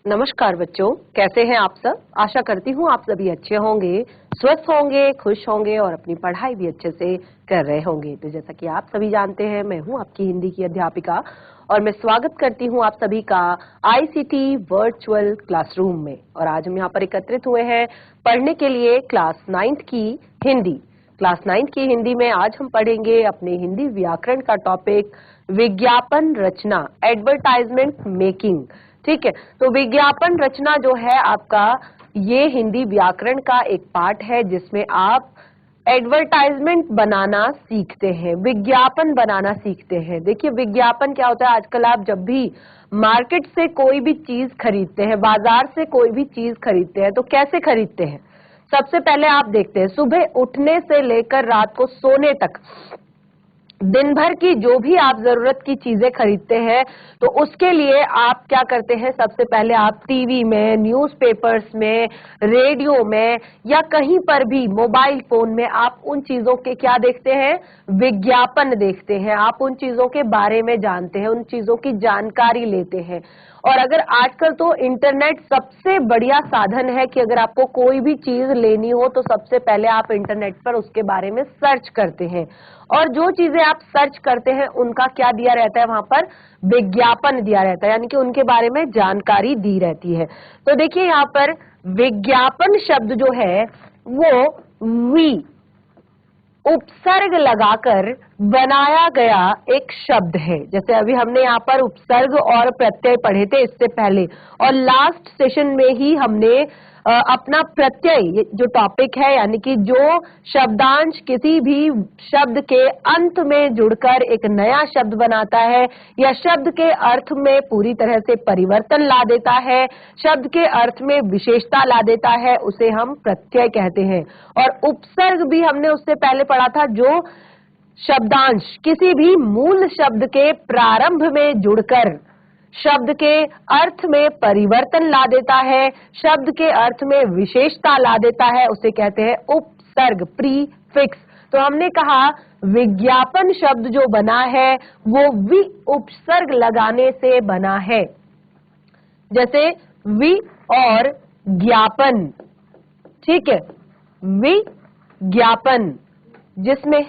नमस्कार बच्चों, कैसे हैं आप सब। आशा करती हूँ आप सभी अच्छे होंगे, स्वस्थ होंगे, खुश होंगे और अपनी पढ़ाई भी अच्छे से कर रहे होंगे। तो जैसा कि आप सभी जानते हैं, मैं हूँ आपकी हिंदी की अध्यापिका और मैं स्वागत करती हूँ आप सभी का आईसीटी वर्चुअल क्लासरूम में। और आज हम यहाँ पर एकत्रित हुए हैं पढ़ने के लिए क्लास 9th की हिंदी। क्लास 9th की हिंदी में आज हम पढ़ेंगे अपने हिंदी व्याकरण का टॉपिक विज्ञापन रचना, एडवर्टाइजमेंट मेकिंग। ठीक है, तो विज्ञापन रचना जो है आपका ये हिंदी व्याकरण का एक पार्ट है जिसमें आप एडवर्टाइजमेंट बनाना सीखते हैं, विज्ञापन बनाना सीखते हैं। देखिए विज्ञापन क्या होता है, आजकल आप जब भी मार्केट से कोई भी चीज खरीदते हैं, बाजार से कोई भी चीज खरीदते हैं तो कैसे खरीदते हैं। सबसे पहले आप देखते हैं सुबह उठने से लेकर रात को सोने तक दिन भर की जो भी आप जरूरत की चीजें खरीदते हैं तो उसके लिए आप क्या करते हैं, सबसे पहले आप टीवी में, न्यूज़पेपर्स में, रेडियो में या कहीं पर भी मोबाइल फोन में आप उन चीजों के क्या देखते हैं, विज्ञापन देखते हैं। आप उन चीजों के बारे में जानते हैं, उन चीजों की जानकारी लेते हैं। और अगर आजकल तो इंटरनेट सबसे बढ़िया साधन है कि अगर आपको कोई भी चीज लेनी हो तो सबसे पहले आप इंटरनेट पर उसके बारे में सर्च करते हैं और जो चीजें आप सर्च करते हैं उनका क्या दिया रहता है, वहां पर विज्ञापन दिया रहता है, यानी कि उनके बारे में जानकारी दी रहती है। तो देखिए यहाँ पर विज्ञापन शब्द जो है वो वी उपसर्ग लगाकर बनाया गया एक शब्द है। जैसे अभी हमने यहाँ पर उपसर्ग और प्रत्यय पढ़े थे इससे पहले, और लास्ट सेशन में ही हमने अपना प्रत्यय जो टॉपिक है, यानी कि जो शब्दांश किसी भी शब्द के अंत में जुड़कर एक नया शब्द बनाता है या शब्द के अर्थ में पूरी तरह से परिवर्तन ला देता है, शब्द के अर्थ में विशेषता ला देता है, उसे हम प्रत्यय कहते हैं। और उपसर्ग भी हमने उससे पहले पढ़ा था, जो शब्दांश किसी भी मूल शब्द के प्रारंभ में जुड़कर शब्द के अर्थ में परिवर्तन ला देता है, शब्द के अर्थ में विशेषता ला देता है, उसे कहते हैं उपसर्ग, प्रीफिक्स। तो हमने कहा विज्ञापन शब्द जो बना है वो वि उपसर्ग लगाने से बना है। जैसे वि और ज्ञापन, ठीक है, विज्ञापन, जिसमें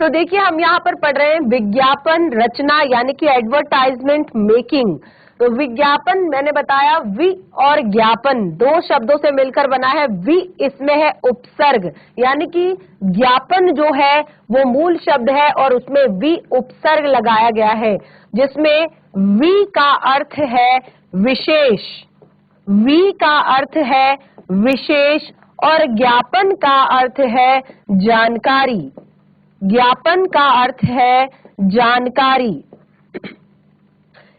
तो देखिए हम यहाँ पर पढ़ रहे हैं विज्ञापन रचना यानी कि एडवर्टाइजमेंट मेकिंग। तो विज्ञापन मैंने बताया वि और ज्ञापन दो शब्दों से मिलकर बना है। वि इसमें है उपसर्ग, यानी कि ज्ञापन जो है वो मूल शब्द है और उसमें वि उपसर्ग लगाया गया है, जिसमें वि का अर्थ है विशेष, वि का अर्थ है विशेष और ज्ञापन का अर्थ है जानकारी। ज्ञापन का अर्थ है जानकारी,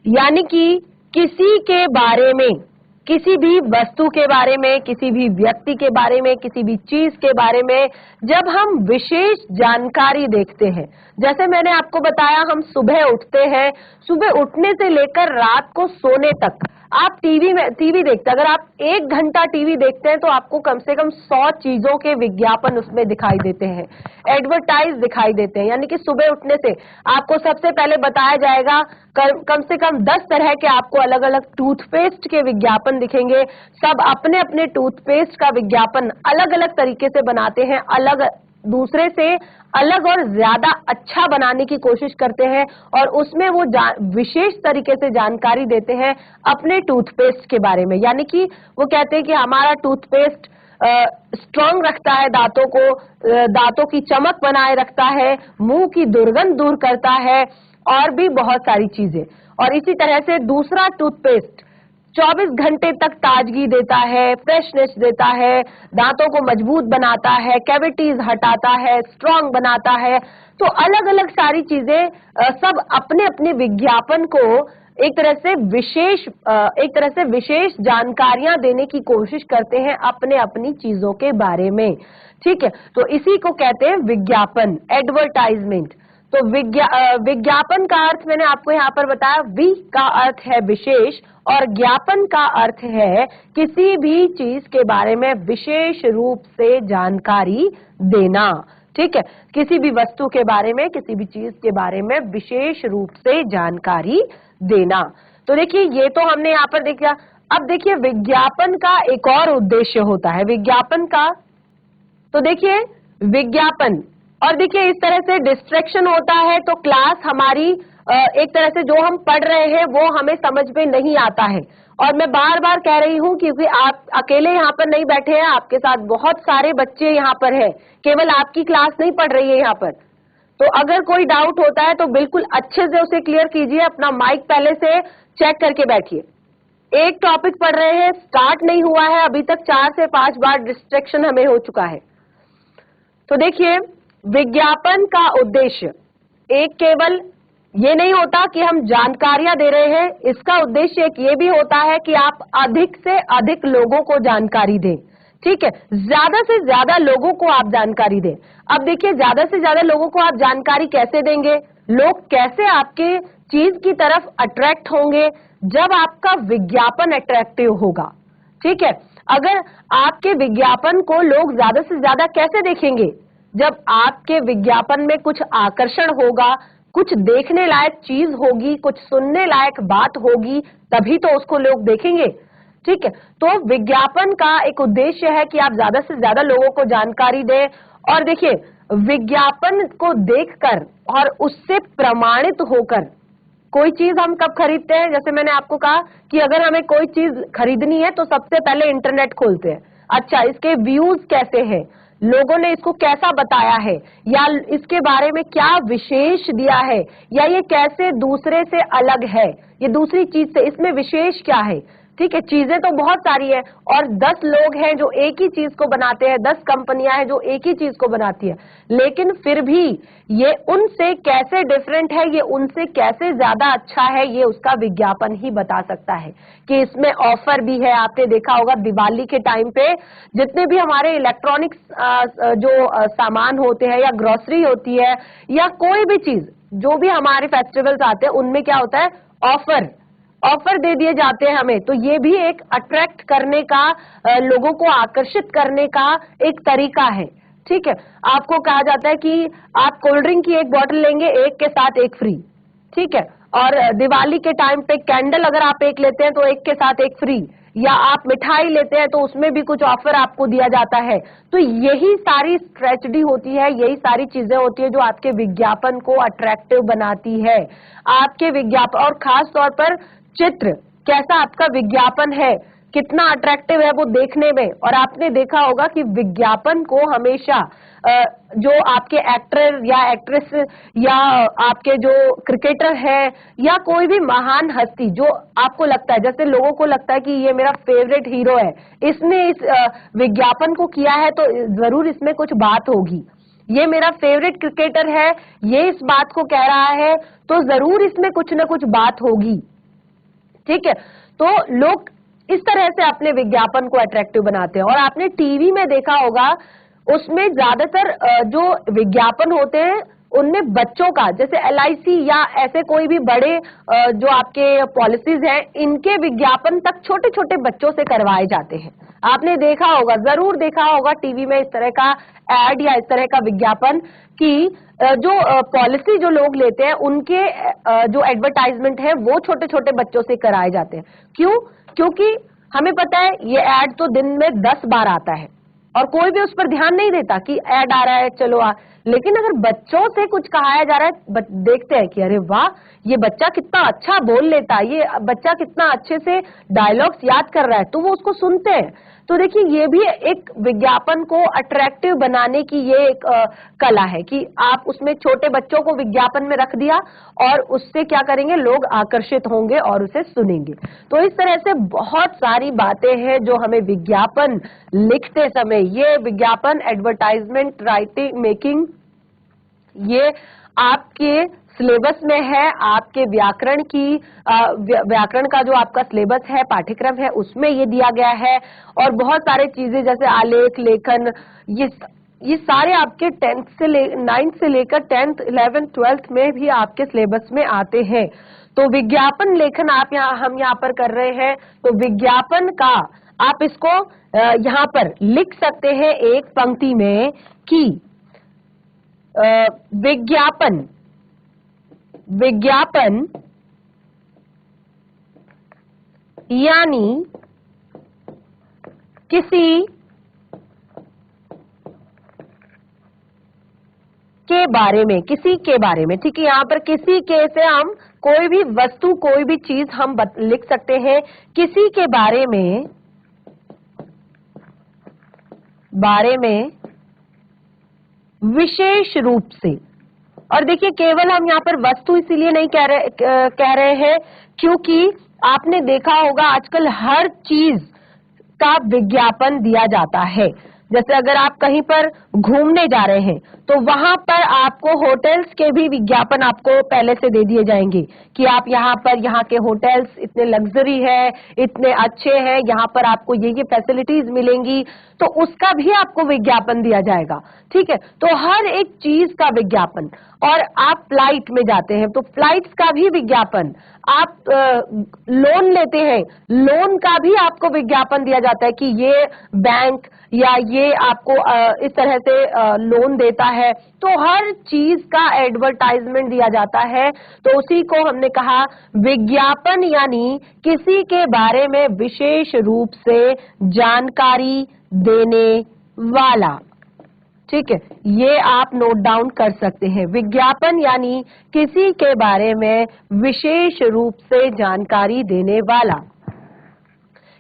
यानी कि किसी के बारे में, किसी भी वस्तु के बारे में, किसी भी व्यक्ति के बारे में, किसी भी चीज के बारे में जब हम विशेष जानकारी देखते हैं। जैसे मैंने आपको बताया हम सुबह उठते हैं, सुबह उठने से लेकर रात को सोने तक आप टीवी देखते हैं। अगर आप 1 घंटा टीवी देखते हैं तो आपको कम से कम 100 चीजों के विज्ञापन उसमें दिखाई देते हैं, एडवर्टाइज दिखाई देते हैं। यानी कि सुबह उठने से आपको सबसे पहले बताया जाएगा कम से कम 10 तरह के आपको अलग अलग टूथपेस्ट के विज्ञापन दिखेंगे। सब अपने अपने टूथपेस्ट का विज्ञापन अलग अलग तरीके से बनाते हैं, अलग दूसरे से अलग और ज्यादा अच्छा बनाने की कोशिश करते हैं और उसमें वो विशेष तरीके से जानकारी देते हैं अपने टूथपेस्ट के बारे में। यानी कि वो कहते हैं कि हमारा टूथपेस्ट स्ट्रॉन्ग रखता है दांतों को, दांतों की चमक बनाए रखता है, मुंह की दुर्गंध दूर करता है और भी बहुत सारी चीजें। और इसी तरह से दूसरा टूथपेस्ट 24 घंटे तक ताजगी देता है, फ्रेशनेस देता है, दांतों को मजबूत बनाता है, कैविटीज हटाता है, स्ट्रॉन्ग बनाता है। तो अलग अलग सारी चीजें सब अपने अपने विज्ञापन को एक तरह से विशेष जानकारियां देने की कोशिश करते हैं अपने अपनी चीजों के बारे में। ठीक है, तो इसी को कहते हैं विज्ञापन, एडवर्टाइजमेंट। तो विज्ञापन का अर्थ मैंने आपको यहाँ पर बताया, वि का अर्थ है विशेष और ज्ञापन का अर्थ है किसी भी चीज के बारे में विशेष रूप से जानकारी देना। ठीक है, किसी भी वस्तु के बारे में, किसी भी चीज के बारे में विशेष रूप से जानकारी देना। तो देखिए ये तो हमने यहाँ पर देखा। अब देखिए विज्ञापन का एक और उद्देश्य होता है, विज्ञापन का, तो देखिए विज्ञापन, और देखिए इस तरह से डिस्ट्रैक्शन होता है तो क्लास हमारी एक तरह से जो हम पढ़ रहे हैं वो हमें समझ में नहीं आता है। और मैं बार बार कह रही हूं क्योंकि आप अकेले यहाँ पर नहीं बैठे हैं, आपके साथ बहुत सारे बच्चे यहाँ पर हैं, केवल आपकी क्लास नहीं पढ़ रही है यहाँ पर। तो अगर कोई डाउट होता है तो बिल्कुल अच्छे से उसे क्लियर कीजिए, अपना माइक पहले से चेक करके बैठिए। एक टॉपिक पढ़ रहे हैं, स्टार्ट नहीं हुआ है अभी तक, 4 से 5 बार डिस्ट्रैक्शन हमें हो चुका है। तो देखिए विज्ञापन का उद्देश्य एक केवल ये नहीं होता कि हम जानकारियां दे रहे हैं, इसका उद्देश्य एक ये भी होता है कि आप अधिक से अधिक लोगों को जानकारी दें। ठीक है, ज्यादा से ज्यादा लोगों को आप जानकारी दें। अब देखिए ज्यादा से ज्यादा लोगों को आप जानकारी कैसे देंगे, लोग कैसे आपके चीज की तरफ अट्रैक्ट होंगे, जब आपका विज्ञापन अट्रैक्टिव होगा। ठीक है, अगर आपके विज्ञापन को लोग ज्यादा से ज्यादा कैसे देखेंगे, जब आपके विज्ञापन में कुछ आकर्षण होगा, कुछ देखने लायक चीज होगी, कुछ सुनने लायक बात होगी, तभी तो उसको लोग देखेंगे। ठीक है, तो विज्ञापन का एक उद्देश्य है कि आप ज्यादा से ज्यादा लोगों को जानकारी दें। और देखिए विज्ञापन को देखकर और उससे प्रमाणित होकर कोई चीज हम कब खरीदते हैं, जैसे मैंने आपको कहा कि अगर हमें कोई चीज खरीदनी है तो सबसे पहले इंटरनेट खोलते हैं। अच्छा, इसके व्यूज कैसे हैं, लोगों ने इसको कैसा बताया है, या इसके बारे में क्या विशेष दिया है, या ये कैसे दूसरे से अलग है, ये दूसरी चीज से इसमें विशेष क्या है। ठीक है, चीजें तो बहुत सारी है और 10 लोग हैं जो एक ही चीज को बनाते हैं, 10 कंपनियां हैं जो एक ही चीज को बनाती है, लेकिन फिर भी ये उनसे कैसे डिफरेंट है, ये उनसे कैसे ज्यादा अच्छा है, ये उसका विज्ञापन ही बता सकता है। कि इसमें ऑफर भी है, आपने देखा होगा दिवाली के टाइम पे जितने भी हमारे इलेक्ट्रॉनिक्स जो सामान होते हैं या ग्रोसरी होती है या कोई भी चीज, जो भी हमारे फेस्टिवल्स आते हैं उनमें क्या होता है, ऑफर दे दिए जाते हैं हमें। तो ये भी एक अट्रैक्ट करने का, लोगों को आकर्षित करने का एक तरीका है। ठीक है, आपको कहा जाता है कि आप कोल्ड ड्रिंक की एक बोतल लेंगे, एक के साथ एक फ्री। ठीक है, और दिवाली के टाइम पे कैंडल अगर आप एक लेते हैं तो एक के साथ एक फ्री, या आप मिठाई लेते हैं तो उसमें भी कुछ ऑफर आपको दिया जाता है। तो यही सारी स्ट्रेटजी होती है, यही सारी चीजें होती है जो आपके विज्ञापन को अट्रैक्टिव बनाती है। आपके विज्ञापन, और खास तौर पर चित्र, कैसा आपका विज्ञापन है, कितना अट्रैक्टिव है वो देखने में। और आपने देखा होगा कि विज्ञापन को हमेशा जो आपके एक्टर या एक्ट्रेस या आपके जो क्रिकेटर है या कोई भी महान हस्ती जो आपको लगता है, जैसे लोगों को लगता है कि ये मेरा फेवरेट हीरो है, इसने इस विज्ञापन को किया है तो जरूर इसमें कुछ बात होगी, ये मेरा फेवरेट क्रिकेटर है, ये इस बात को कह रहा है तो जरूर इसमें कुछ ना कुछ बात होगी। ठीक है, तो लोग इस तरह से अपने विज्ञापन को अट्रैक्टिव बनाते हैं। और आपने टीवी में देखा होगा उसमें ज्यादातर जो विज्ञापन होते हैं उनमें बच्चों का, जैसे LIC या ऐसे कोई भी बड़े जो आपके पॉलिसीज हैं, इनके विज्ञापन तक छोटे छोटे बच्चों से करवाए जाते हैं। आपने देखा होगा, जरूर देखा होगा टीवी में इस तरह का एड या इस तरह का विज्ञापन कि जो पॉलिसी जो लोग लेते हैं उनके जो एडवर्टाइजमेंट है वो छोटे छोटे बच्चों से कराए जाते हैं। क्यों? क्योंकि हमें पता है ये एड तो दिन में 10 बार आता है और कोई भी उस पर ध्यान नहीं देता कि एड आ रहा है चलो लेकिन अगर बच्चों से कुछ कहाया जा रहा है, देखते हैं कि अरे वाह, ये बच्चा कितना अच्छा बोल लेता है, ये बच्चा कितना अच्छे से डायलॉग्स याद कर रहा है, तो वो उसको सुनते हैं। तो देखिए ये भी एक विज्ञापन को अट्रैक्टिव बनाने की ये एक कला है कि आप उसमें छोटे बच्चों को विज्ञापन में रख दिया और उससे क्या करेंगे, लोग आकर्षित होंगे और उसे सुनेंगे। तो इस तरह से बहुत सारी बातें हैं जो हमें विज्ञापन लिखते समय, ये विज्ञापन एडवर्टाइजमेंट राइटिंग मेकिंग, ये आपके सिलेबस में है, आपके व्याकरण की व्याकरण का जो आपका सिलेबस है, पाठ्यक्रम है, उसमें ये दिया गया है। और बहुत सारे चीजें जैसे आलेख लेखन, ये सारे आपके 9th से लेकर 10th 11th 12th में भी आपके सिलेबस में आते हैं। तो विज्ञापन लेखन हम यहाँ पर कर रहे हैं। तो विज्ञापन का आप इसको यहाँ पर लिख सकते हैं एक पंक्ति में कि विज्ञापन यानी किसी के बारे में, किसी के बारे में, ठीक है। यहाँ पर किसी के से हम कोई भी वस्तु, कोई भी चीज हम लिख सकते हैं, किसी के बारे में, विशेष रूप से। और देखिए, केवल हम यहाँ पर वस्तु इसीलिए नहीं कह रहे हैं क्योंकि आपने देखा होगा आजकल हर चीज का विज्ञापन दिया जाता है। जैसे अगर आप कहीं पर घूमने जा रहे हैं तो वहां पर आपको होटल्स के भी विज्ञापन आपको पहले से दे दिए जाएंगे कि आप यहाँ पर, यहाँ के होटल्स इतने लग्जरी है, इतने अच्छे हैं, यहाँ पर आपको ये फैसिलिटीज मिलेंगी, तो उसका भी आपको विज्ञापन दिया जाएगा, ठीक है। तो हर एक चीज का विज्ञापन। और आप फ्लाइट में जाते हैं तो फ्लाइट्स का भी विज्ञापन, आप लोन लेते हैं, लोन का भी आपको विज्ञापन दिया जाता है कि ये बैंक या ये आपको इस तरह से लोन देता है। तो हर चीज का एडवर्टाइजमेंट दिया जाता है। तो उसी को हमने कहा विज्ञापन, यानी किसी के बारे में विशेष रूप से जानकारी देने वाला, ठीक है। ये आप नोट डाउन कर सकते हैं। विज्ञापन यानी किसी के बारे में विशेष रूप से जानकारी देने वाला।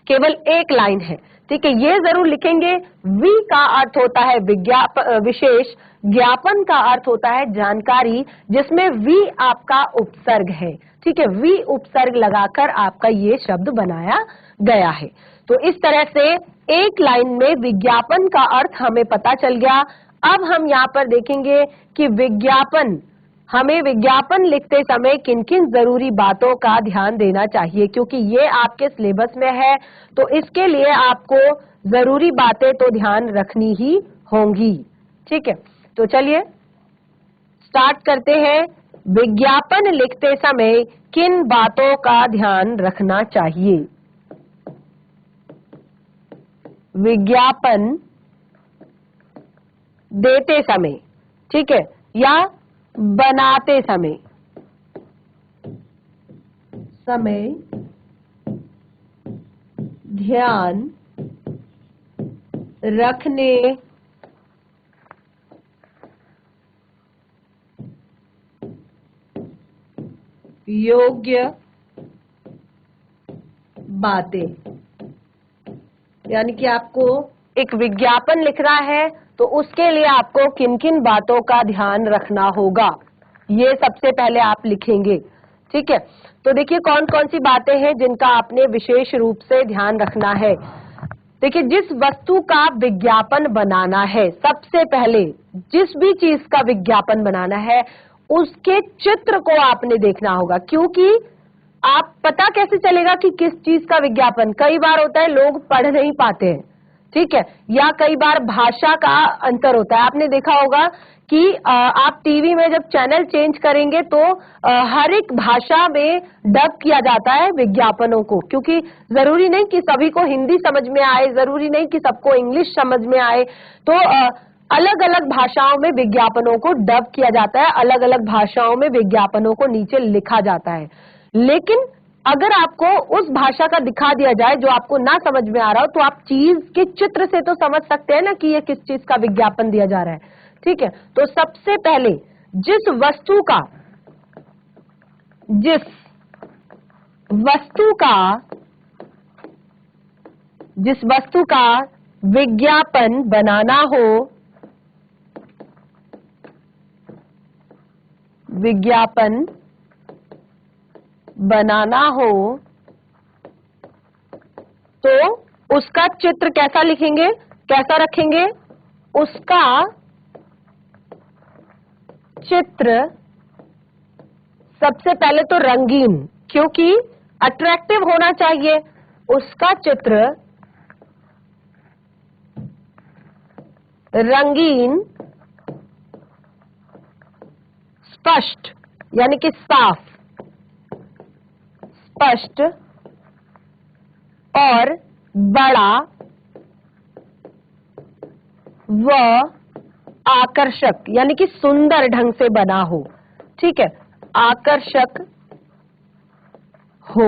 केवल एक लाइन है, ठीक है, ये जरूर लिखेंगे। वी का अर्थ होता है विशेष, ज्ञापन का अर्थ होता है जानकारी, जिसमें वी आपका उपसर्ग है, ठीक है। वी उपसर्ग लगाकर आपका ये शब्द बनाया गया है। तो इस तरह से एक लाइन में विज्ञापन का अर्थ हमें पता चल गया। अब हम यहाँ पर देखेंगे कि हमें विज्ञापन लिखते समय किन किन जरूरी बातों का ध्यान देना चाहिए, क्योंकि ये आपके सिलेबस में है। तो इसके लिए आपको जरूरी बातें तो ध्यान रखनी ही होंगी, ठीक है। तो चलिए स्टार्ट करते हैं। विज्ञापन लिखते समय किन बातों का ध्यान रखना चाहिए? विज्ञापन देते समय, ठीक है, या बनाते समय ध्यान रखने योग्य बातें। यानी कि आपको एक विज्ञापन लिखना है तो उसके लिए आपको किन किन बातों का ध्यान रखना होगा, ये सबसे पहले आप लिखेंगे, ठीक है। तो देखिए कौन कौन सी बातें हैं जिनका आपने विशेष रूप से ध्यान रखना है। देखिए, जिस वस्तु का विज्ञापन बनाना है, सबसे पहले जिस भी चीज का विज्ञापन बनाना है उसके चित्र को आपने देखना होगा, क्योंकि आप पता कैसे चलेगा कि किस चीज का विज्ञापन। कई बार होता है लोग पढ़ नहीं पाते हैं, ठीक है, या कई बार भाषा का अंतर होता है। आपने देखा होगा कि आप टीवी में जब चैनल चेंज करेंगे तो हर एक भाषा में डब किया जाता है विज्ञापनों को, क्योंकि जरूरी नहीं कि सभी को हिंदी समझ में आए, जरूरी नहीं कि सबको इंग्लिश समझ में आए। तो अलग अलग भाषाओं में विज्ञापनों को डब किया जाता है, अलग अलग भाषाओं में विज्ञापनों को नीचे लिखा जाता है। लेकिन अगर आपको उस भाषा का दिखा दिया जाए जो आपको ना समझ में आ रहा हो, तो आप चीज के चित्र से तो समझ सकते हैं ना कि ये किस चीज का विज्ञापन दिया जा रहा है, ठीक है। तो सबसे पहले जिस वस्तु का विज्ञापन बनाना हो तो उसका चित्र कैसा लिखेंगे, कैसा रखेंगे? उसका चित्र सबसे पहले तो रंगीन, क्योंकि अट्रैक्टिव होना चाहिए। उसका चित्र रंगीन, स्पष्ट यानी कि साफ, स्पष्ट और बड़ा व आकर्षक यानी कि सुंदर ढंग से बना हो, ठीक है, आकर्षक हो।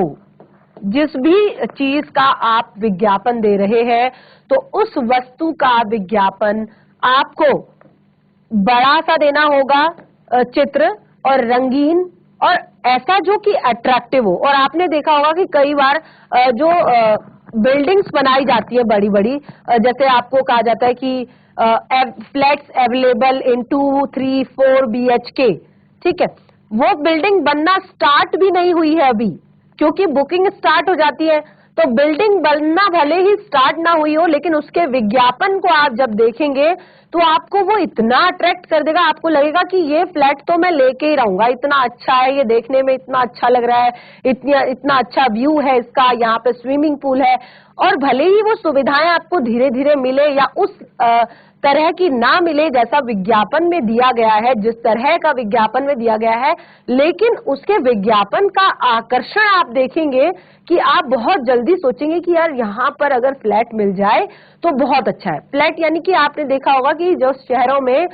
जिस भी चीज का आप विज्ञापन दे रहे हैं तो उस वस्तु का विज्ञापन आपको बड़ा सा देना होगा, चित्र और रंगीन और ऐसा जो कि अट्रैक्टिव हो। और आपने देखा होगा कि कई बार जो बिल्डिंग्स बनाई जाती है बड़ी बड़ी, जैसे आपको कहा जाता है कि फ्लैट्स अवेलेबल इन 2, 3, 4 BHK, ठीक है, वो बिल्डिंग बनना स्टार्ट भी नहीं हुई है अभी, क्योंकि बुकिंग स्टार्ट हो जाती है। तो बिल्डिंग बनना भले ही स्टार्ट ना हुई हो, लेकिन उसके विज्ञापन को आप जब देखेंगे तो आपको वो इतना अट्रैक्ट कर देगा, आपको लगेगा कि ये फ्लैट तो मैं लेके ही रहूंगा, इतना अच्छा है, ये देखने में इतना अच्छा लग रहा है, इतना अच्छा व्यू है इसका, यहाँ पे स्विमिंग पूल है। और भले ही वो सुविधाएं आपको धीरे धीरे मिले या उस तरह की ना मिले जैसा विज्ञापन में दिया गया है, जिस तरह का विज्ञापन में दिया गया है, लेकिन उसके विज्ञापन का आकर्षण आप देखेंगे कि आप बहुत जल्दी सोचेंगे कि यार यहाँ पर अगर फ्लैट मिल जाए तो बहुत अच्छा है। फ्लैट यानी कि आपने देखा होगा कि जो शहरों में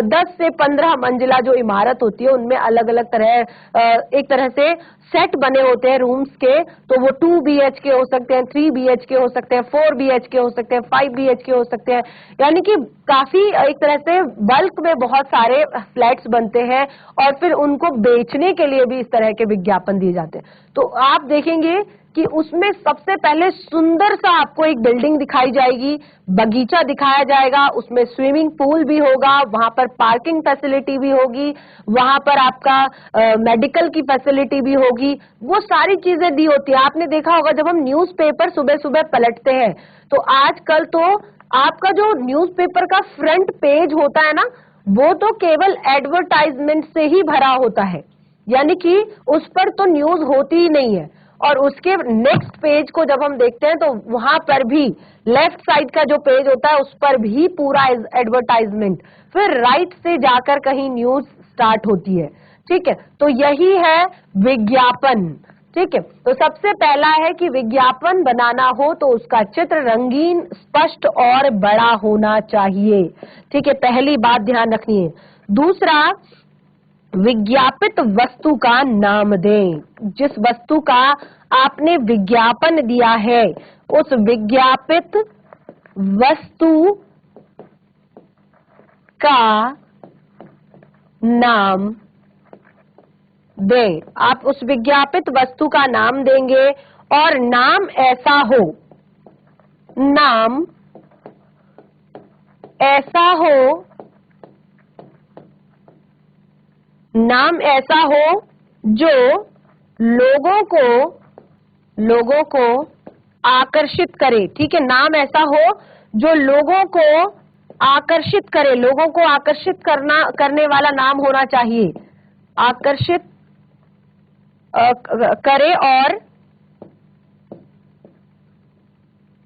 10 से 15 मंजिला जो इमारत होती है उनमें अलग अलग तरह एक तरह से सेट बने होते हैं रूम्स के, तो वो 2 BHK हो सकते हैं, 3 BHK हो सकते हैं, 4 BHK हो सकते हैं, 5 BHK हो सकते हैं, यानी कि काफी एक तरह से बल्क में बहुत सारे फ्लैट्स बनते हैं और फिर उनको बेचने के लिए भी इस तरह के विज्ञापन दिए जाते हैं। तो आप देखेंगे कि उसमें सबसे पहले सुंदर सा आपको एक बिल्डिंग दिखाई जाएगी, बगीचा दिखाया जाएगा, उसमें स्विमिंग पूल भी होगा, वहां पर पार्किंग फैसिलिटी भी होगी, वहां पर आपका मेडिकल की फैसिलिटी भी होगी, वो सारी चीजें दी होती है। आपने देखा होगा जब हम न्यूज़पेपर सुबह सुबह पलटते हैं तो आजकल तो आपका जो न्यूज़पेपर का फ्रंट पेज होता है ना, वो तो केवल एडवर्टाइजमेंट से ही भरा होता है, यानी कि उस पर तो न्यूज होती ही नहीं है। और उसके नेक्स्ट पेज को जब हम देखते हैं तो वहां पर भी लेफ्ट साइड का जो पेज होता है उस पर भी पूरा एडवर्टाइजमेंट, फिर राइट से जाकर कहीं न्यूज स्टार्ट होती है, ठीक है। तो यही है विज्ञापन, ठीक है। तो सबसे पहला है कि विज्ञापन बनाना हो तो उसका चित्र रंगीन, स्पष्ट और बड़ा होना चाहिए, ठीक है, पहली बात ध्यान रखनी है। दूसरा, विज्ञापित वस्तु का नाम दें। जिस वस्तु का आपने विज्ञापन दिया है उस विज्ञापित वस्तु का नाम दें। आप उस विज्ञापित वस्तु का नाम देंगे और नाम ऐसा हो, नाम ऐसा हो, नाम ऐसा हो जो लोगों को आकर्षित करे, ठीक है। नाम ऐसा हो जो लोगों को आकर्षित करे, लोगों को आकर्षित करने वाला नाम होना चाहिए, आकर्षित करे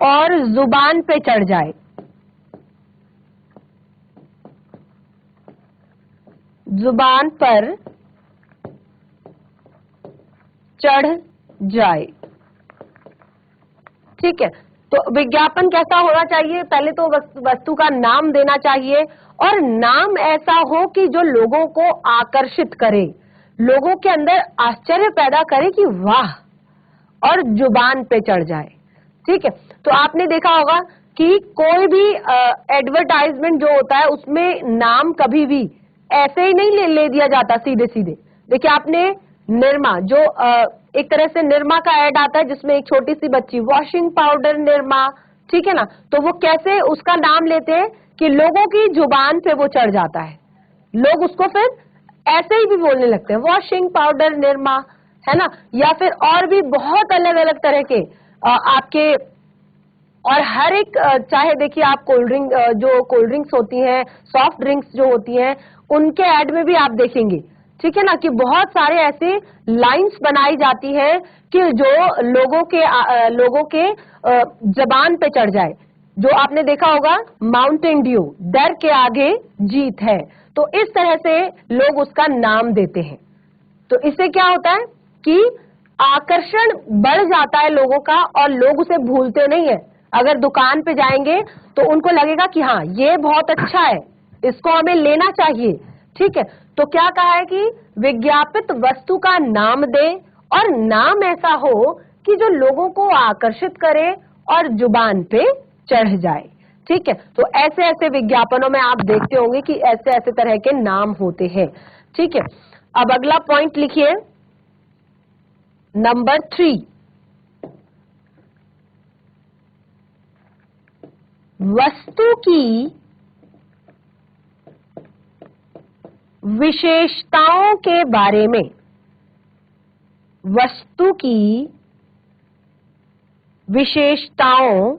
और जुबान पे चढ़ जाए, जुबान पर चढ़ जाए, ठीक है। तो विज्ञापन कैसा होना चाहिए? पहले तो वस्तु का नाम देना चाहिए और नाम ऐसा हो कि जो लोगों को आकर्षित करे, लोगों के अंदर आश्चर्य पैदा करे कि वाह, और जुबान पे चढ़ जाए, ठीक है। तो आपने देखा होगा कि कोई भी एडवर्टाइजमेंट जो होता है उसमें नाम कभी भी ऐसे ही नहीं ले दिया जाता सीधे सीधे। देखिए आपने निरमा, जो एक तरह से निरमा का ऐड आता है जिसमें एक छोटी सी बच्ची, वॉशिंग पाउडर निरमा, ठीक है ना, तो वो कैसे उसका नाम लेते हैं कि लोगों की जुबान पे वो चढ़ जाता है, लोग उसको फिर ऐसे ही भी बोलने लगते हैं, वॉशिंग पाउडर निरमा, है ना। या फिर और भी बहुत अलग अलग तरह के आपके, और हर एक चाहे देखिए आप कोल्ड ड्रिंक, जो कोल्ड ड्रिंक्स होती हैं, सॉफ्ट ड्रिंक्स जो होती हैं, उनके ऐड में भी आप देखेंगे, ठीक है ना, कि बहुत सारे ऐसे लाइंस बनाई जाती है कि जो लोगों के जबान पे चढ़ जाए। जो आपने देखा होगा माउंटेन ड्यू, डर के आगे जीत है, तो इस तरह से लोग उसका नाम देते हैं। तो इससे क्या होता है कि आकर्षण बढ़ जाता है लोगों का और लोग उसे भूलते नहीं है। अगर दुकान पे जाएंगे तो उनको लगेगा कि हाँ ये बहुत अच्छा है, इसको हमें लेना चाहिए, ठीक है। तो क्या कहा है कि विज्ञापित वस्तु का नाम दे और नाम ऐसा हो कि जो लोगों को आकर्षित करे और जुबान पे चढ़ जाए। ठीक है, तो ऐसे ऐसे विज्ञापनों में आप देखते होंगे कि ऐसे ऐसे तरह के नाम होते हैं। ठीक है, अब अगला पॉइंट लिखिए, नंबर 3, वस्तु की विशेषताओं के बारे में, वस्तु की विशेषताओं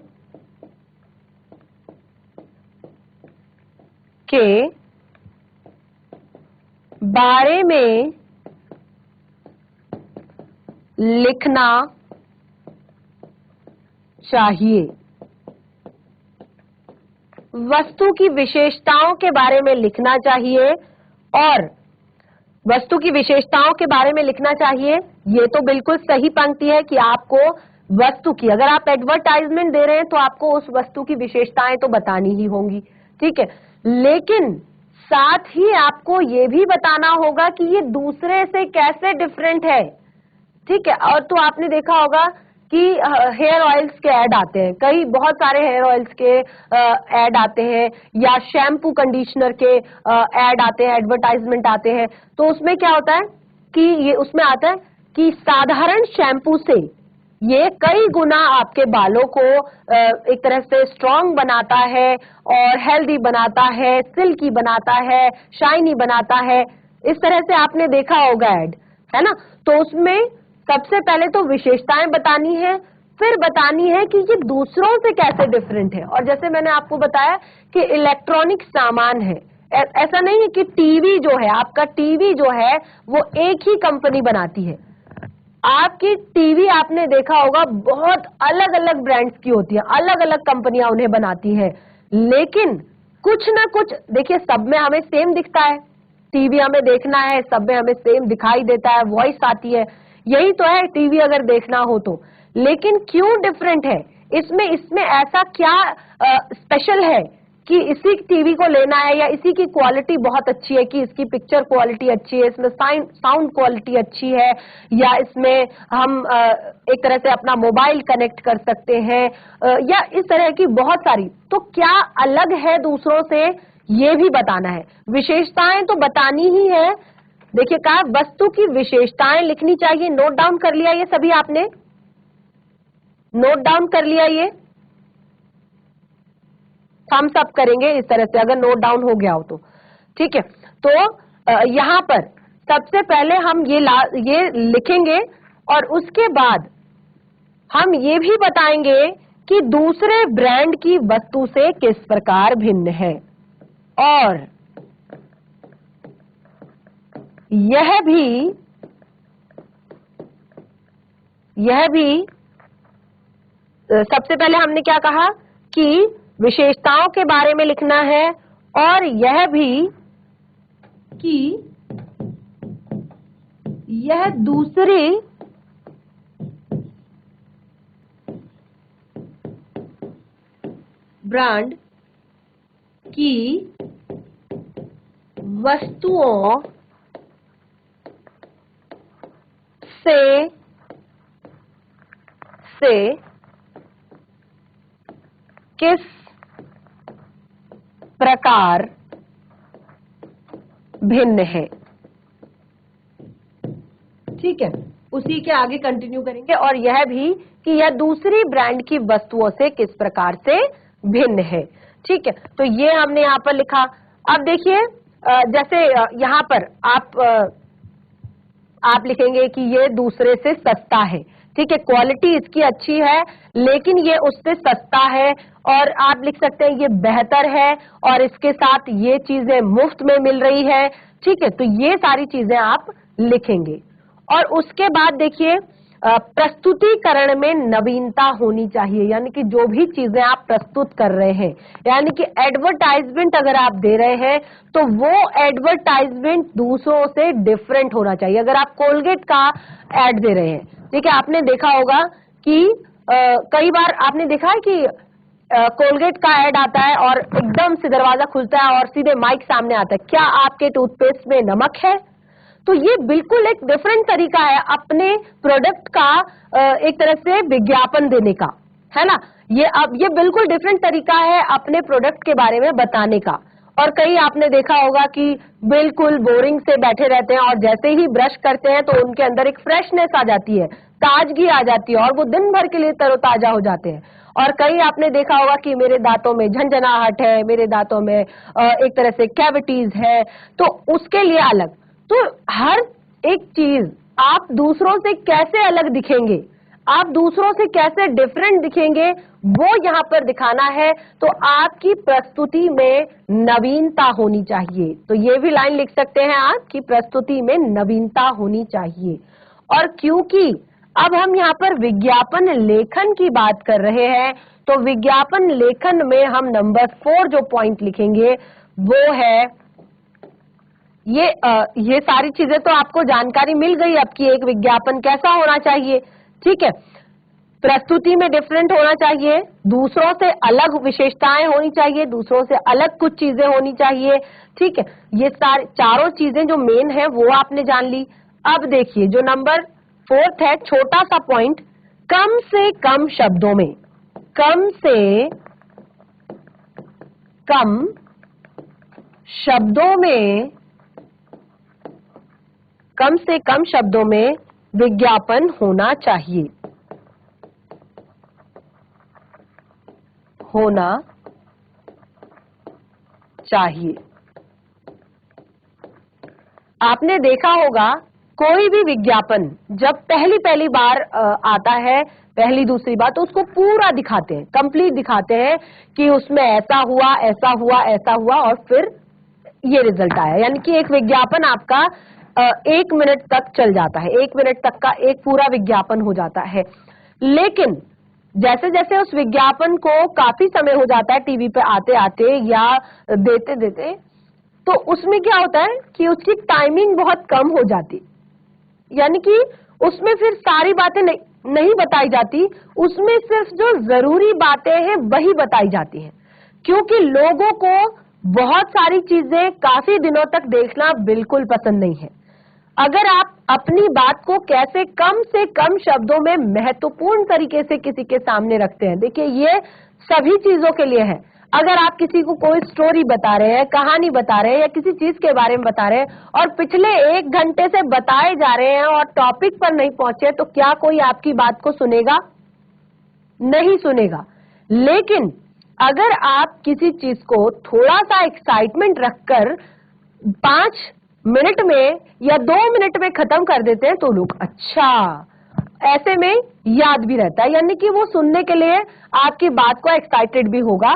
के बारे में लिखना चाहिए। वस्तु की विशेषताओं के बारे में लिखना चाहिए, और वस्तु की विशेषताओं के बारे में लिखना चाहिए, ये तो बिल्कुल सही पंक्ति है कि आपको वस्तु की, अगर आप एडवर्टाइजमेंट दे रहे हैं तो आपको उस वस्तु की विशेषताएं तो बतानी ही होंगी। ठीक है, लेकिन साथ ही आपको ये भी बताना होगा कि ये दूसरे से कैसे डिफरेंट है। ठीक है, और तो आपने देखा होगा कि हेयर ऑयल्स के ऐड आते हैं, कई बहुत सारे हेयर ऑयल्स के ऐड आते हैं, या शैम्पू कंडीशनर के ऐड आते हैं, एडवर्टाइजमेंट आते हैं। तो उसमें क्या होता है कि ये उसमें आता है कि साधारण शैम्पू से ये कई गुना आपके बालों को एक तरह से स्ट्रॉन्ग बनाता है और हेल्दी बनाता है, सिल्की बनाता है, शाइनी बनाता है। इस तरह से आपने देखा होगा ऐड, है ना। तो उसमें सबसे पहले तो विशेषताएं बतानी है, फिर बतानी है कि ये दूसरों से कैसे डिफरेंट है। और जैसे मैंने आपको बताया कि इलेक्ट्रॉनिक सामान है, ऐसा नहीं है कि टीवी जो है, आपका टीवी जो है वो एक ही कंपनी बनाती है। आपकी टीवी आपने देखा होगा बहुत अलग अलग ब्रांड्स की होती है, अलग अलग कंपनियां उन्हें बनाती हैं, लेकिन कुछ ना कुछ देखिए सब में हमें सेम दिखता है। टीवी हमें देखना है, सब में हमें सेम दिखाई देता है, वॉइस आती है, यही तो है टीवी अगर देखना हो तो। लेकिन क्यों डिफरेंट है इसमें, इसमें ऐसा क्या स्पेशल है कि इसी टीवी को लेना है, या इसी की क्वालिटी बहुत अच्छी है कि इसकी पिक्चर क्वालिटी अच्छी है, इसमें साउंड क्वालिटी अच्छी है, या इसमें हम एक तरह से अपना मोबाइल कनेक्ट कर सकते हैं, या इस तरह की बहुत सारी। तो क्या अलग है दूसरों से ये भी बताना है। विशेषताएं तो बतानी ही है। देखिए कहा वस्तु की विशेषताएं लिखनी चाहिए। नोट डाउन कर लिया ये सभी आपने? नोट डाउन कर लिया ये? थम्स अप करेंगे इस तरह से अगर नोट डाउन हो गया हो तो। ठीक है, तो यहां पर सबसे पहले हम ये लिखेंगे, और उसके बाद हम ये भी बताएंगे कि दूसरे ब्रांड की वस्तु से किस प्रकार भिन्न है, और यह भी सबसे पहले हमने क्या कहा कि विशेषताओं के बारे में लिखना है, और यह भी कि यह दूसरे ब्रांड की वस्तुओं से किस प्रकार भिन्न है। ठीक है, उसी के आगे कंटिन्यू करेंगे, और यह भी कि यह दूसरी ब्रांड की वस्तुओं से किस प्रकार से भिन्न है। ठीक है, तो ये हमने यहां पर लिखा। अब देखिए जैसे यहां पर आप लिखेंगे कि ये दूसरे से सस्ता है। ठीक है, क्वालिटी इसकी अच्छी है लेकिन ये उससे सस्ता है, और आप लिख सकते हैं ये बेहतर है, और इसके साथ ये चीजें मुफ्त में मिल रही है। ठीक है, तो ये सारी चीजें आप लिखेंगे। और उसके बाद देखिए प्रस्तुतिकरण में नवीनता होनी चाहिए, यानी कि जो भी चीजें आप प्रस्तुत कर रहे हैं, यानी कि एडवर्टाइजमेंट अगर आप दे रहे हैं तो वो एडवर्टाइजमेंट दूसरों से डिफरेंट होना चाहिए। अगर आप कोलगेट का एड दे रहे हैं, ठीक है, आपने देखा होगा कि कई बार आपने देखा है कि कोलगेट का ऐड आता है और एकदम से दरवाजा खुलता है और सीधे माइक सामने आता है, क्या आपके टूथपेस्ट में नमक है? तो ये बिल्कुल एक डिफरेंट तरीका है अपने प्रोडक्ट का एक तरह से विज्ञापन देने का, है ना। ये बिल्कुल डिफरेंट तरीका है अपने प्रोडक्ट के बारे में बताने का। और कई आपने देखा होगा कि बिल्कुल बोरिंग से बैठे रहते हैं और जैसे ही ब्रश करते हैं तो उनके अंदर एक फ्रेशनेस आ जाती है, ताजगी आ जाती है और वो दिन भर के लिए तरोताजा हो जाते हैं। और कई आपने देखा होगा कि मेरे दांतों में झंझनाहट है, मेरे दांतों में एक तरह से कैविटीज है, तो उसके लिए अलग। तो हर एक चीज, आप दूसरों से कैसे अलग दिखेंगे, आप दूसरों से कैसे डिफरेंट दिखेंगे, वो यहाँ पर दिखाना है। तो आपकी प्रस्तुति में नवीनता होनी चाहिए। तो ये भी लाइन लिख सकते हैं आप कि प्रस्तुति में नवीनता होनी चाहिए। और क्योंकि अब हम यहाँ पर विज्ञापन लेखन की बात कर रहे हैं, तो विज्ञापन लेखन में हम नंबर 4 जो पॉइंट लिखेंगे वो है ये सारी चीजें तो आपको जानकारी मिल गई अब कि एक विज्ञापन कैसा होना चाहिए, ठीक है। प्रस्तुति में डिफरेंट होना चाहिए, दूसरों से अलग विशेषताएं होनी चाहिए, दूसरों से अलग कुछ चीजें होनी चाहिए, ठीक है। ये चारों चीजें जो मेन है वो आपने जान ली। अब देखिए जो नंबर 4 है, छोटा सा पॉइंट, कम से कम शब्दों में, कम से कम शब्दों में, कम से कम शब्दों में विज्ञापन होना चाहिए, होना चाहिए। आपने देखा होगा कोई भी विज्ञापन जब पहली बार आता है, पहली दूसरी बार, तो उसको पूरा दिखाते हैं, कंप्लीट दिखाते हैं कि उसमें ऐसा हुआ, ऐसा हुआ, ऐसा हुआ और फिर ये रिजल्ट आया। यानी कि एक विज्ञापन आपका 1 मिनट तक चल जाता है, 1 मिनट तक का एक पूरा विज्ञापन हो जाता है। लेकिन जैसे जैसे उस विज्ञापन को काफी समय हो जाता है टीवी पे आते आते या देते देते, तो उसमें क्या होता है कि उसकी टाइमिंग बहुत कम हो जाती, यानी कि उसमें फिर सारी बातें नहीं बताई जाती, उसमें सिर्फ जो जरूरी बातें हैं वही बताई जाती हैं। क्योंकि लोगों को बहुत सारी चीजें काफी दिनों तक देखना बिल्कुल पसंद नहीं है। अगर आप अपनी बात को कैसे कम से कम शब्दों में महत्वपूर्ण तरीके से किसी के सामने रखते हैं, देखिए ये सभी चीजों के लिए है। अगर आप किसी को कोई स्टोरी बता रहे हैं, कहानी बता रहे हैं या किसी चीज के बारे में बता रहे हैं और पिछले 1 घंटे से बताए जा रहे हैं और टॉपिक पर नहीं पहुंचे, तो क्या कोई आपकी बात को सुनेगा? नहीं सुनेगा। लेकिन अगर आप किसी चीज को थोड़ा सा एक्साइटमेंट रखकर 5 मिनट में या 2 मिनट में खत्म कर देते हैं, तो लोग अच्छा, ऐसे में याद भी रहता है, यानी कि वो सुनने के लिए आपकी बात को एक्साइटेड भी होगा।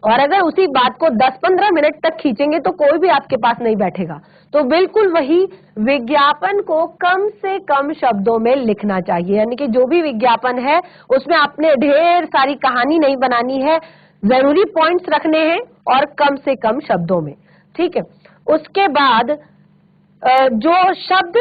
और अगर उसी बात को 10-15 मिनट तक खींचेंगे तो कोई भी आपके पास नहीं बैठेगा। तो बिल्कुल वही, विज्ञापन को कम से कम शब्दों में लिखना चाहिए, यानी कि जो भी विज्ञापन है उसमें आपने ढेर सारी कहानी नहीं बनानी है, जरूरी पॉइंट्स रखने हैं और कम से कम शब्दों में, ठीक है। उसके बाद जो शब्द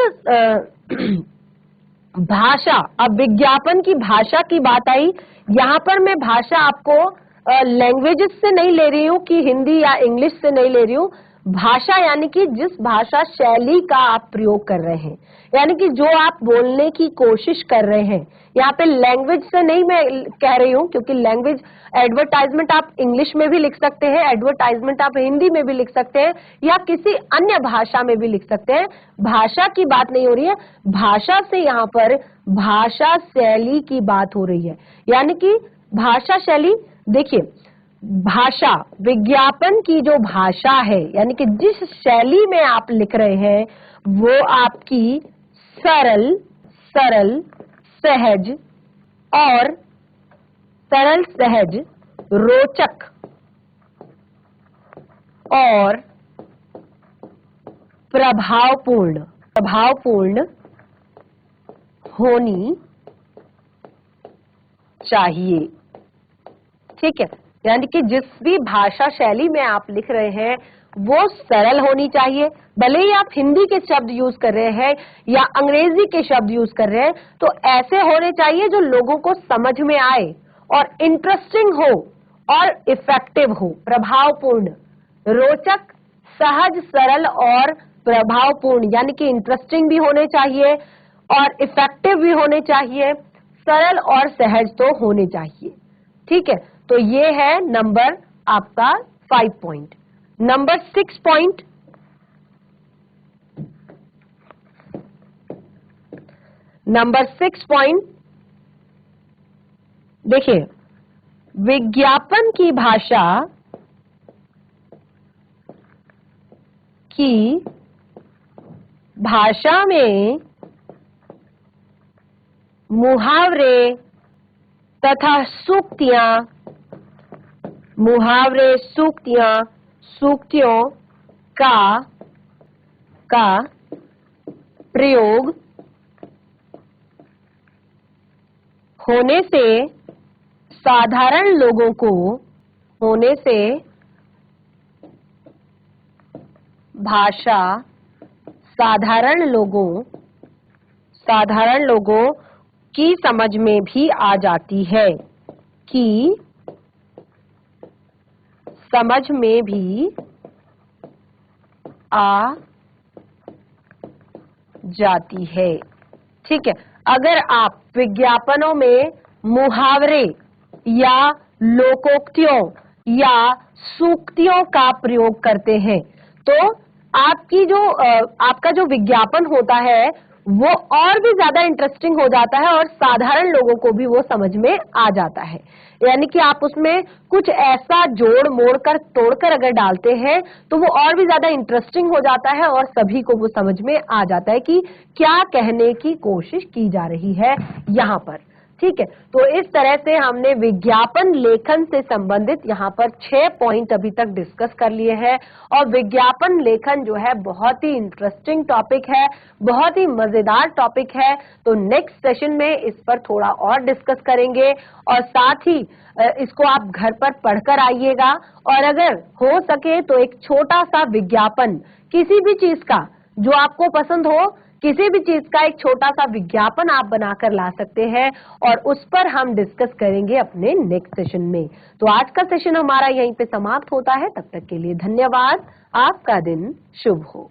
भाषा, अब विज्ञापन की भाषा की बात आई, यहाँ पर मैं भाषा आपको लैंग्वेजेस से नहीं ले रही हूँ कि हिंदी या इंग्लिश से नहीं ले रही हूँ। भाषा यानी कि जिस भाषा शैली का आप प्रयोग कर रहे हैं, यानी कि जो आप बोलने की कोशिश कर रहे हैं। यहाँ पे लैंग्वेज से नहीं मैं कह रही हूँ, क्योंकि लैंग्वेज, एडवर्टाइजमेंट आप इंग्लिश में भी लिख सकते हैं, एडवर्टाइजमेंट आप हिंदी में भी लिख सकते हैं या किसी अन्य भाषा में भी लिख सकते हैं। भाषा की बात नहीं हो रही है, भाषा से यहाँ पर भाषा शैली की बात हो रही है। यानी कि भाषा शैली, देखिए भाषा, विज्ञापन की जो भाषा है, यानी कि जिस शैली में आप लिख रहे हैं, वो आपकी सरल, सहज और रोचक और प्रभावपूर्ण होनी चाहिए, ठीक है। यानी कि जिस भी भाषा शैली में आप लिख रहे हैं वो सरल होनी चाहिए। भले ही आप हिंदी के शब्द यूज कर रहे हैं या अंग्रेजी के शब्द यूज कर रहे हैं, तो ऐसे होने चाहिए जो लोगों को समझ में आए और इंटरेस्टिंग हो और इफेक्टिव हो, प्रभावपूर्ण, रोचक, सहज, सरल और प्रभावपूर्ण यानी कि इंटरेस्टिंग भी होने चाहिए और इफेक्टिव भी होने चाहिए, सरल और सहज तो होने चाहिए। ठीक है, तो ये है नंबर आपका 5 point. Number 6 point, number 6 point देखिए, विज्ञापन की भाषा में मुहावरे तथा सूक्तियां, सूक्तियों का प्रयोग होने से साधारण लोगों को भाषा साधारण लोगों की समझ में भी आ जाती है, ठीक है। अगर आप विज्ञापनों में मुहावरे या लोकोक्तियों या सूक्तियों का प्रयोग करते हैं तो आपका जो विज्ञापन होता है वो और भी ज्यादा इंटरेस्टिंग हो जाता है और साधारण लोगों को भी वो समझ में आ जाता है। यानी कि आप उसमें कुछ ऐसा जोड़ मोड़ कर तोड़कर अगर डालते हैं तो वो और भी ज्यादा इंटरेस्टिंग हो जाता है और सभी को वो समझ में आ जाता है कि क्या कहने की कोशिश की जा रही है यहाँ पर। ठीक है, तो इस तरह से हमने विज्ञापन लेखन से संबंधित यहाँ पर 6 पॉइंट अभी तक डिस्कस कर लिए हैं और विज्ञापन लेखन जो है बहुत ही इंटरेस्टिंग टॉपिक है, बहुत ही मजेदार टॉपिक है। तो नेक्स्ट सेशन में इस पर थोड़ा और डिस्कस करेंगे और साथ ही इसको आप घर पर पढ़कर आइएगा और अगर हो सके तो एक छोटा सा विज्ञापन किसी भी चीज का जो आपको पसंद हो, किसी भी चीज का एक छोटा सा विज्ञापन आप बनाकर ला सकते हैं और उस पर हम डिस्कस करेंगे अपने नेक्स्ट सेशन में। तो आज का सेशन हमारा यहीं पे समाप्त होता है। तब तक के लिए धन्यवाद। आपका दिन शुभ हो।